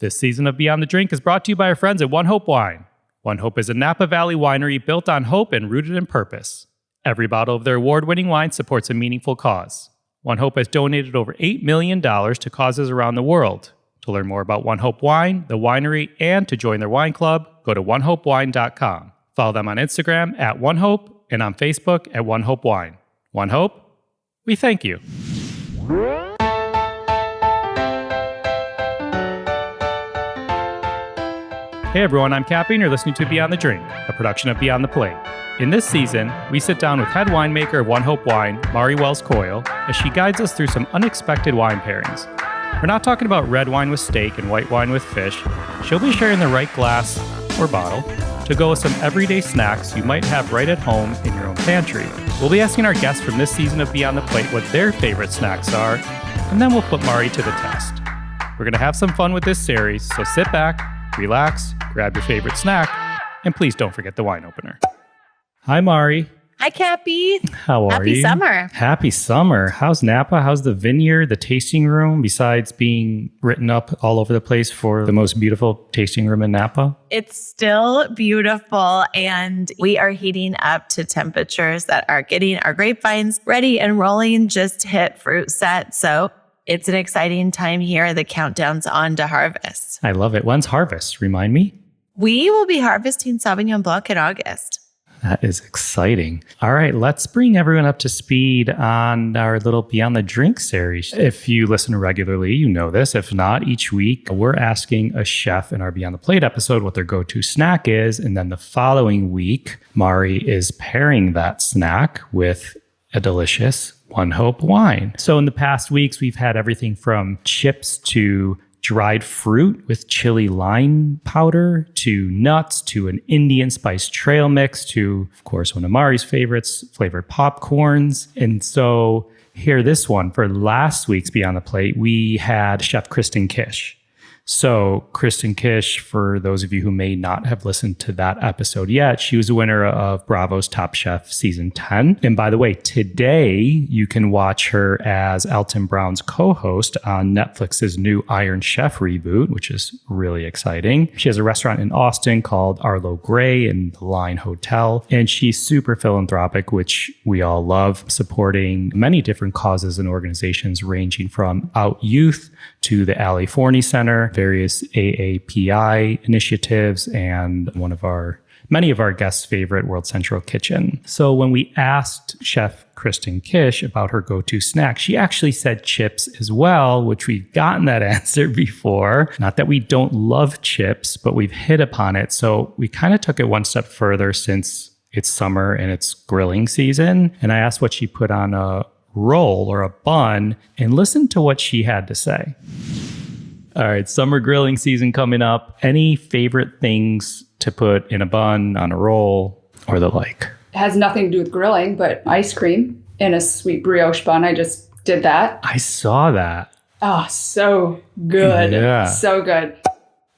This season of Beyond the Drink is brought to you by our friends at ONEHOPE Wine. ONEHOPE is a Napa Valley winery built on hope and rooted in purpose. Every bottle of their award-winning wine supports a meaningful cause. ONEHOPE has donated over $8 million to causes around the world. To learn more about ONEHOPE Wine, the winery, and to join their wine club, go to onehopewine.com. Follow them on Instagram at ONEHOPE and on Facebook at ONEHOPE Wine. ONEHOPE, we thank you. Hey everyone, I'm Cappy and you're listening to Beyond the Drink, a production of Beyond the Plate. In this season, we sit down with head winemaker of ONEHOPE Wine, Mari Wells Coyle, as she guides us through some unexpected wine pairings. We're not talking about red wine with steak and white wine with fish. She'll be sharing the right glass or bottle to go with some everyday snacks you might have right at home in your own pantry. We'll be asking our guests from this season of Beyond the Plate what their favorite snacks are, and then we'll put Mari to the test. We're going to have some fun with this series, so sit back, relax, grab your favorite snack, and please don't forget the wine opener. Hi, Mari. Hi, Cappy. How are you? Happy summer. Happy summer. How's Napa? How's the vineyard, the tasting room, besides being written up all over the place for the most beautiful tasting room in Napa? It's still beautiful, and we are heating up to temperatures that are getting our grapevines ready and rolling, just hit fruit set. So it's an exciting time here. The countdown's on to harvest. I love it. When's harvest? Remind me. We will be harvesting Sauvignon Blanc in August. That is exciting. All right, let's bring everyone up to speed on our little Beyond the Drink series. If you listen regularly, you know this. If not, each week we're asking a chef in our Beyond the Plate episode what their go-to snack is. And then the following week, Mari is pairing that snack with a delicious ONEHOPE wine. So in the past weeks, we've had everything from chips to dried fruit with chili lime powder, to nuts, to an Indian spice trail mix, to, of course, one of Mari's favorites, flavored popcorns. And so here, this one, for last week's Beyond the Plate, we had Chef Kristen Kish. So Kristen Kish, for those of you who may not have listened to that episode yet, she was a winner of Bravo's Top Chef Season 10. And by the way, today you can watch her as Elton Brown's co-host on Netflix's new Iron Chef reboot, which is really exciting. She has a restaurant in Austin called Arlo Gray in the Line Hotel, and she's super philanthropic, which we all love, supporting many different causes and organizations ranging from Out Youth to the Ali Forney Center, various AAPI initiatives, and many of our guests' favorite World Central Kitchen. So when we asked Chef Kristen Kish about her go-to snack, she actually said chips as well, which we've gotten that answer before. Not that we don't love chips, but we've hit upon it. So we kind of took it one step further since it's summer and it's grilling season. And I asked what she put on a roll or a bun, and listen to what she had to say. All right, summer grilling season coming up. Any favorite things to put in a bun, on a roll, or the like? It has nothing to do with grilling, but ice cream in a sweet brioche bun. I just did that. I saw that. Oh, so good. Yeah. So good.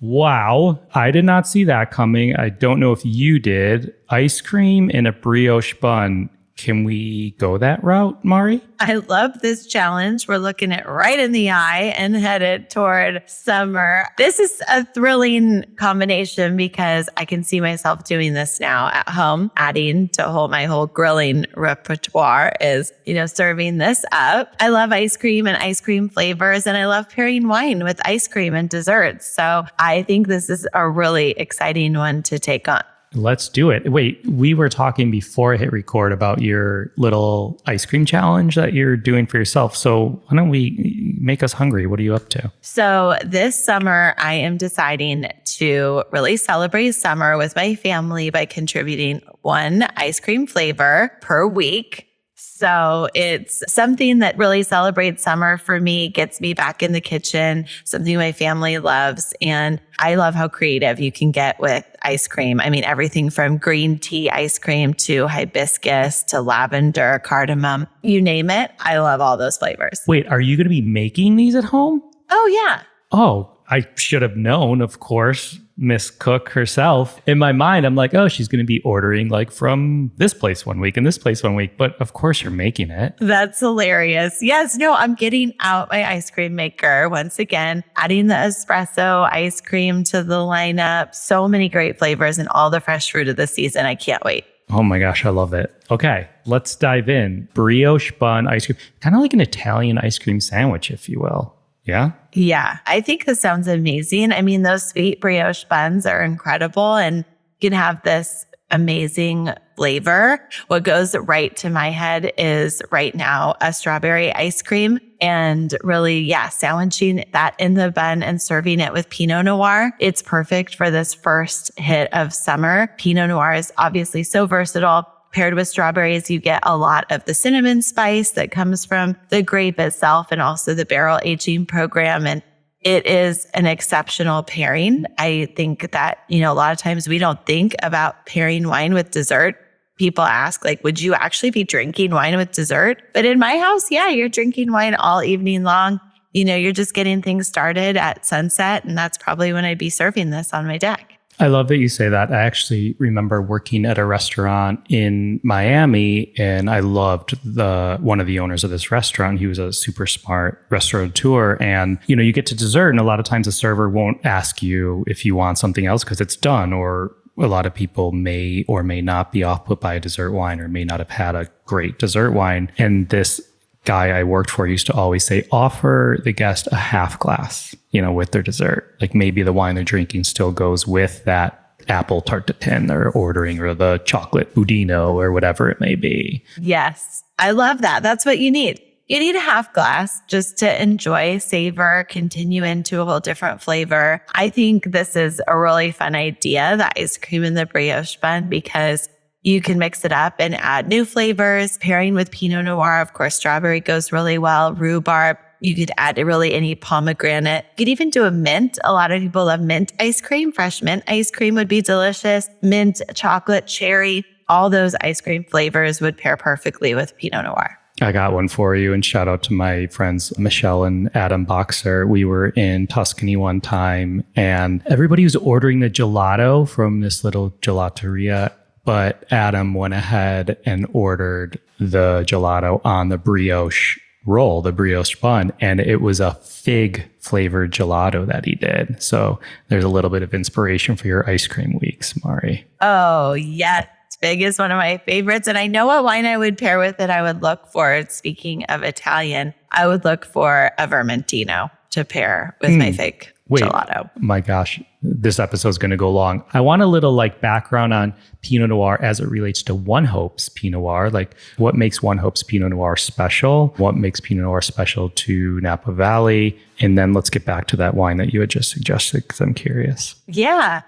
Wow. I did not see that coming. I don't know if you did. Ice cream in a brioche bun. Can we go that route, Mari? I love this challenge. We're looking it right in the eye and headed toward summer. This is a thrilling combination because I can see myself doing this now at home, adding to my whole grilling repertoire is, serving this up. I love ice cream and ice cream flavors, and I love pairing wine with ice cream and desserts. So I think this is a really exciting one to take on. Let's do it. Wait, we were talking before I hit record about your little ice cream challenge that you're doing for yourself. So why don't we make us hungry? What are you up to? So this summer, I am deciding to really celebrate summer with my family by contributing one ice cream flavor per week. So it's something that really celebrates summer for me, gets me back in the kitchen, something my family loves. And I love how creative you can get with ice cream. I mean, everything from green tea ice cream to hibiscus to lavender, cardamom, you name it. I love all those flavors. Wait, are you going to be making these at home? Oh, yeah. Oh, I should have known, of course, Miss Cook herself. In my mind, I'm like, oh, she's going to be ordering like from this place one week and this place one week. But of course, you're making it. That's hilarious. Yes, no, I'm getting out my ice cream maker once again, adding the espresso ice cream to the lineup. So many great flavors and all the fresh fruit of the season. I can't wait. Oh my gosh, I love it. Okay, let's dive in. Brioche bun ice cream, kind of like an Italian ice cream sandwich, if you will. Yeah? Yeah, I think this sounds amazing. I mean, those sweet brioche buns are incredible and you can have this amazing flavor. What goes right to my head is right now a strawberry ice cream and really, sandwiching that in the bun and serving it with Pinot Noir. It's perfect for this first hit of summer. Pinot Noir is obviously so versatile. Paired with strawberries, you get a lot of the cinnamon spice that comes from the grape itself and also the barrel aging program. And it is an exceptional pairing. I think that, a lot of times we don't think about pairing wine with dessert. People ask, like, would you actually be drinking wine with dessert? But in my house, you're drinking wine all evening long. You're just getting things started at sunset. And that's probably when I'd be serving this on my deck. I love that you say that. I actually remember working at a restaurant in Miami, and I loved one of the owners of this restaurant. He was a super smart restaurateur, and you get to dessert, and a lot of times the server won't ask you if you want something else because it's done, or a lot of people may or may not be off put by a dessert wine or may not have had a great dessert wine. And this guy I worked for used to always say, offer the guest a half glass, with their dessert. Like maybe the wine they're drinking still goes with that apple tarte tatin they're ordering or the chocolate budino or whatever it may be. Yes, I love that. That's what you need. You need a half glass just to enjoy, savor, continue into a whole different flavor. I think this is a really fun idea, the ice cream and the brioche bun, because you can mix it up and add new flavors. Pairing with Pinot Noir, of course, strawberry goes really well. Rhubarb, you could add really any pomegranate. You could even do a mint. A lot of people love mint ice cream. Fresh mint ice cream would be delicious. Mint, chocolate, cherry, all those ice cream flavors would pair perfectly with Pinot Noir. I got one for you, and shout out to my friends Michelle and Adam Boxer. We were in Tuscany one time, and everybody was ordering the gelato from this little gelateria. But Adam went ahead and ordered the gelato on the brioche roll, the brioche bun, and it was a fig flavored gelato that he did. So there's a little bit of inspiration for your ice cream weeks, Mari. Oh, yes. Fig is one of my favorites. And I know what wine I would pair with it. I would look for, speaking of Italian, I would look for a Vermentino to pair with my fig gelato. My gosh, this episode is going to go long. I want a little background on Pinot Noir as it relates to ONEHOPE's Pinot Noir. Like what makes ONEHOPE's Pinot Noir special? What makes Pinot Noir special to Napa Valley? And then let's get back to that wine that you had just suggested because I'm curious. Yeah.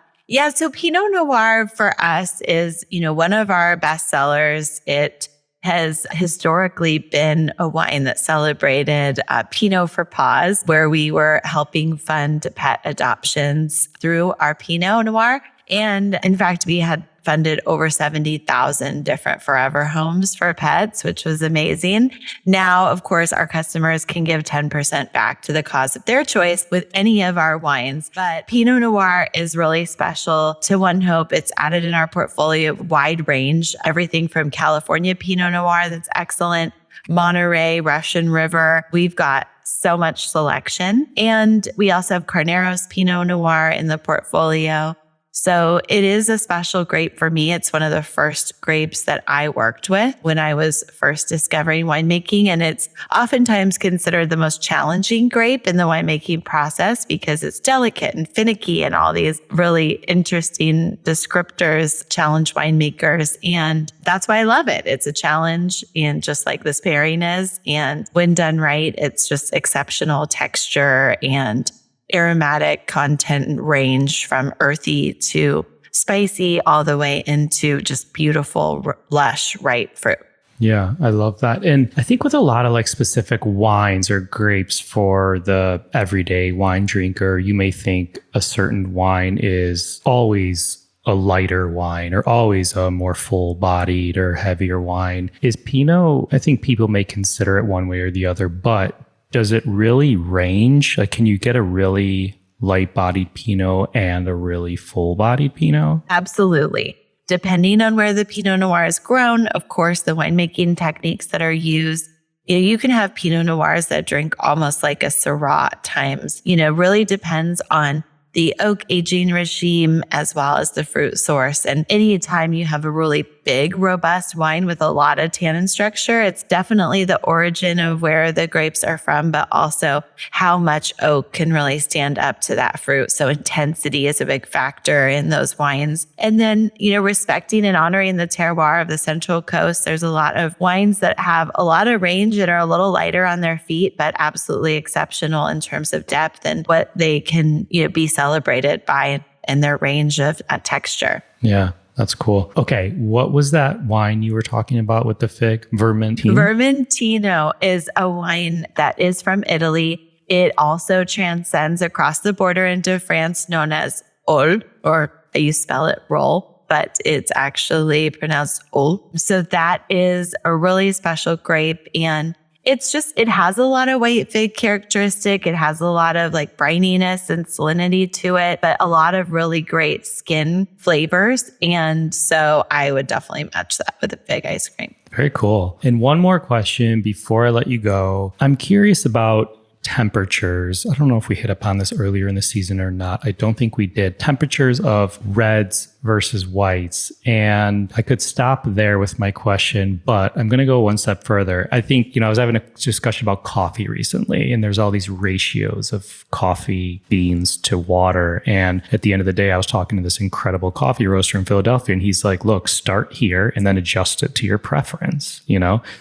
So Pinot Noir for us is, one of our best sellers. It has historically been a wine that celebrated Pinot for Paws, where we were helping fund pet adoptions through our Pinot Noir. And in fact, we had funded over 70,000 different forever homes for pets, which was amazing. Now, of course, our customers can give 10% back to the cause of their choice with any of our wines. But Pinot Noir is really special to ONEHOPE. It's added in our portfolio, wide range, everything from California Pinot Noir that's excellent, Monterey, Russian River. We've got so much selection. And we also have Carneros Pinot Noir in the portfolio. So it is a special grape for me. It's one of the first grapes that I worked with when I was first discovering winemaking. And it's oftentimes considered the most challenging grape in the winemaking process because it's delicate and finicky and all these really interesting descriptors challenge winemakers. And that's why I love it. It's a challenge. And just like this pairing is, and when done right, it's just exceptional texture and aromatic content range from earthy to spicy all the way into just beautiful, lush, ripe fruit. Yeah, I love that. And I think with a lot of specific wines or grapes for the everyday wine drinker, you may think a certain wine is always a lighter wine or always a more full-bodied or heavier wine. Is Pinot, I think people may consider it one way or the other, but does it really range? Can you get a really light-bodied Pinot and a really full-bodied Pinot? Absolutely. Depending on where the Pinot Noir is grown, of course, the winemaking techniques that are used, you can have Pinot Noirs that drink almost like a Syrah at times. Really depends on the oak aging regime as well as the fruit source. And anytime you have a really big, robust wine with a lot of tannin structure, it's definitely the origin of where the grapes are from, but also how much oak can really stand up to that fruit. So intensity is a big factor in those wines. And then, respecting and honoring the terroir of the Central Coast. There's a lot of wines that have a lot of range and are a little lighter on their feet, but absolutely exceptional in terms of depth and what they can, be celebrated by and their range of texture. Yeah. That's cool. Okay. What was that wine you were talking about with the fig? Vermentino? Vermentino is a wine that is from Italy. It also transcends across the border into France, known as Ol, or you spell it roll, but it's actually pronounced Ol. So that is a really special grape, and it has a lot of white fig characteristic. It has a lot of brininess and salinity to it, but a lot of really great skin flavors. And so I would definitely match that with a fig ice cream. Very cool. And one more question before I let you go. I'm curious about temperatures. I don't know if we hit upon this earlier in the season or not. I don't think we did. Temperatures of reds versus whites. And I could stop there with my question, but I'm going to go one step further. I think, I was having a discussion about coffee recently, and there's all these ratios of coffee beans to water. And at the end of the day, I was talking to this incredible coffee roaster in Philadelphia, and he's like, look, start here and then adjust it to your preference,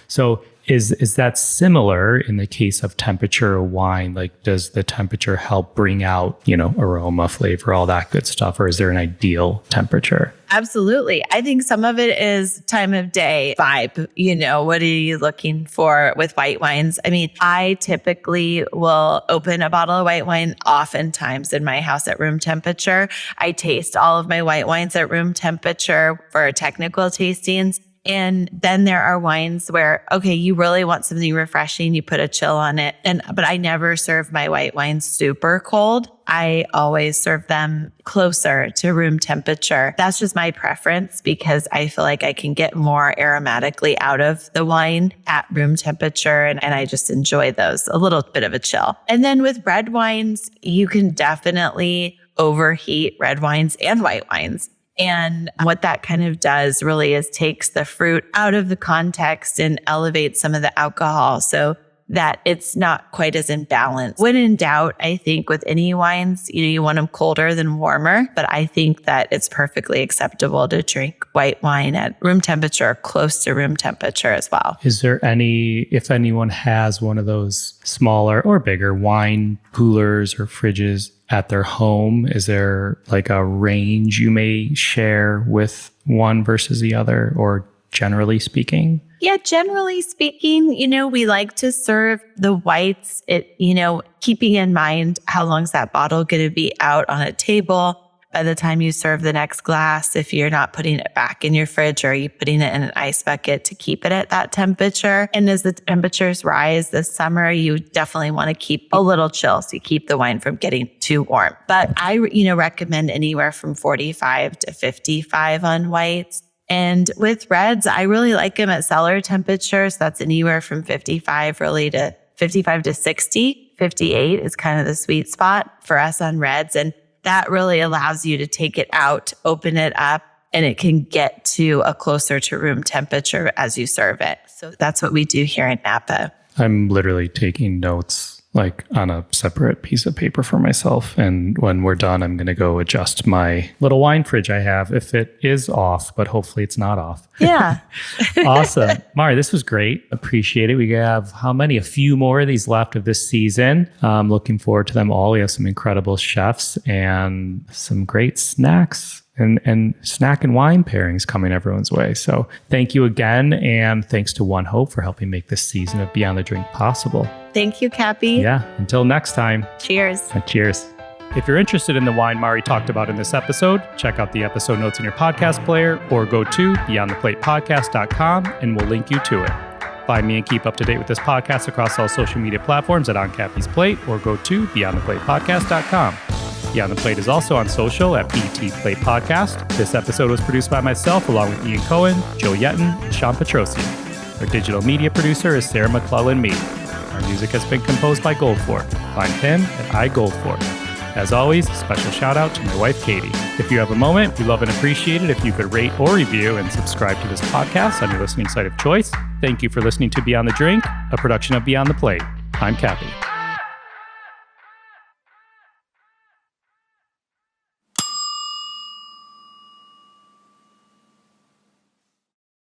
So is that similar in the case of temperature of wine? Does the temperature help bring out, aroma, flavor, all that good stuff? Or is there an ideal temperature? Absolutely. I think some of it is time of day vibe. What are you looking for with white wines? I mean, I typically will open a bottle of white wine oftentimes in my house at room temperature. I taste all of my white wines at room temperature for technical tastings. And then there are wines where, okay, you really want something refreshing, you put a chill on it. But I never serve my white wines super cold. I always serve them closer to room temperature. That's just my preference because I feel like I can get more aromatically out of the wine at room temperature. And I just enjoy those, a little bit of a chill. And then with red wines, you can definitely overheat red wines and white wines. And what that kind of does really is takes the fruit out of the context and elevates some of the alcohol so that it's not quite as imbalanced. When in doubt, I think with any wines, you want them colder than warmer, but I think that it's perfectly acceptable to drink white wine at room temperature, close to room temperature as well. Is there if anyone has one of those smaller or bigger wine coolers or fridges at their home, is there a range you may share with one versus the other, or generally speaking? Yeah, generally speaking, we like to serve the whites, keeping in mind how long is that bottle going to be out on a table by the time you serve the next glass, if you're not putting it back in your fridge or you putting it in an ice bucket to keep it at that temperature. And as the temperatures rise this summer, you definitely want to keep a little chill so you keep the wine from getting too warm. But I, recommend anywhere from 45 to 55 on whites. And with reds, I really like them at cellar temperature. So that's anywhere from 55 to 60. 58 is kind of the sweet spot for us on reds. And that really allows you to take it out, open it up, and it can get to a closer to room temperature as you serve it. So that's what we do here in Napa. I'm literally taking notes on a separate piece of paper for myself. And when we're done, I'm going to go adjust my little wine fridge I have if it is off, but hopefully it's not off. Yeah. Awesome. Mari, this was great. Appreciate it. We have a few more of these left of this season. I'm looking forward to them all. We have some incredible chefs and some great snacks and snack and wine pairings coming everyone's way. So thank you again. And thanks to ONEHOPE for helping make this season of Beyond the Drink possible. Thank you, Cappy. Yeah. Until next time. Cheers. Cheers. If you're interested in the wine Mari talked about in this episode, check out the episode notes in your podcast player or go to beyondtheplatepodcast.com and we'll link you to it. Find me and keep up to date with this podcast across all social media platforms at On Cappy's Plate or go to beyondtheplatepodcast.com. Beyond the Plate is also on social at BT Plate Podcast. This episode was produced by myself along with Ian Cohen, Joe Yetton, and Sean Petrosian. Our digital media producer is Sarah McClellan-Mead. Our music has been composed by Goldfort. Find him at iGoldfort. As always, a special shout out to my wife, Katie. If you have a moment, we love and appreciate it if you could rate or review and subscribe to this podcast on your listening site of choice. Thank you for listening to Beyond the Drink, a production of Beyond the Plate. I'm Cappy.